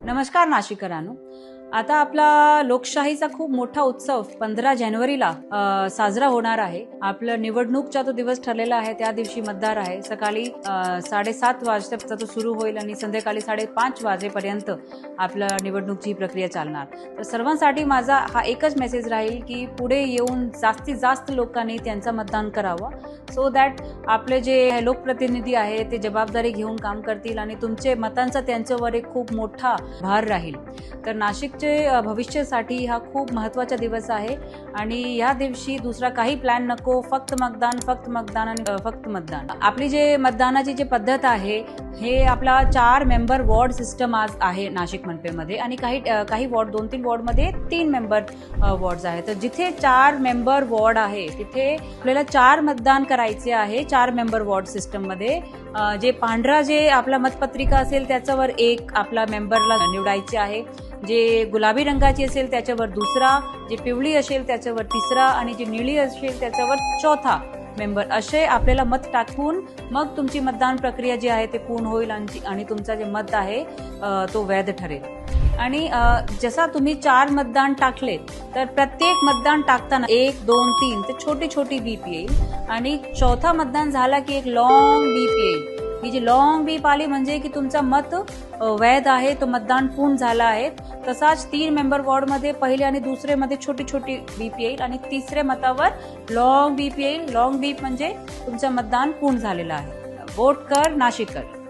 नमस्कार नाशिकरांनो, आता आपला लोकशाहीचा खूप मोठा उत्सव 15 जानेवारीला साजरा होणार आहे. आपलं निवडणूकचा तो दिवस ठरलेला आहे. त्या दिवशी मतदार आहे. सकाळी 7:30 वाजता तो सुरू होईल आणि संध्याकाळी 5:30 वाजेपर्यंत आपलं निवडणूकची प्रक्रिया चालणार. तर सर्वांसाठी माझा हा एकच मेसेज राहील की पुढे येऊन जास्तीत जास्त लोकांनी त्यांचं मतदान करावं, सो दॅट आपले जे लोकप्रतिनिधी आहे ते जबाबदारी घेऊन काम करतील आणि तुमचे मतांचा त्यांच्यावर एक खूप मोठा भार राहील. तर नाशिकचे भविष्यासाठी हा खूप महत्त्वाचा दिवस आहे आणि या दिवशी दुसरा काही प्लॅन नको, फक्त मतदान आणि फक्त मतदान. आपली जे मतदानाची जी पद्धत आहे हे आपला 4 मेंबर वॉर्ड सिस्टम आज आहे नाशिक मनपेमध्ये आणि काही वॉर्ड 2-3 वॉर्डमध्ये 3 मेंबर वॉर्ड्स आहेत. तर जिथे 4 मेंबर वॉर्ड आहे तिथे आपल्याला 4 मतदान करायचे आहे 4 मेंबर वॉर्ड सिस्टम मध्ये. जे पांढरा जे आपला मतपत्रिका असेल त्याच्यावर एक आपला मेंबरला निवडायचे आहे, जे गुलाबी रंगाची असेल त्याच्यावर दुसरा, जे पिवळी असेल त्याच्यावर तिसरा आणि जे निळी असेल त्याच्यावर चौथा मेंबर. असे आपल्याला मत टाकून मग तुमची मतदान प्रक्रिया जी आहे ते पूर्ण होईल आणि तुमचा जे मत आहे तो वैध ठरेल. आणि जसा तुम्ही 4 मतदान टाकले तर प्रत्येक मतदान टाकताना 1, 2, 3 ते छोटी छोटी बीप येईल आणि चौथा मतदान झाला की एक लॉंग बीप येईल. ही जी लॉंग बीप आली म्हणजे की तुमचा मत वैध आहे, तो मतदान पूर्ण झाला आहे. तसाच 3 मेंबर वॉर्डमध्ये पहिले आणि दुसरे मध्ये छोटी छोटी बीप येईल आणि तिसऱ्या मतावर लॉंग बीप येईल. लॉंग बीप म्हणजे तुमचं मतदान पूर्ण झालेलं आहे. वोट कर नाशिक कर.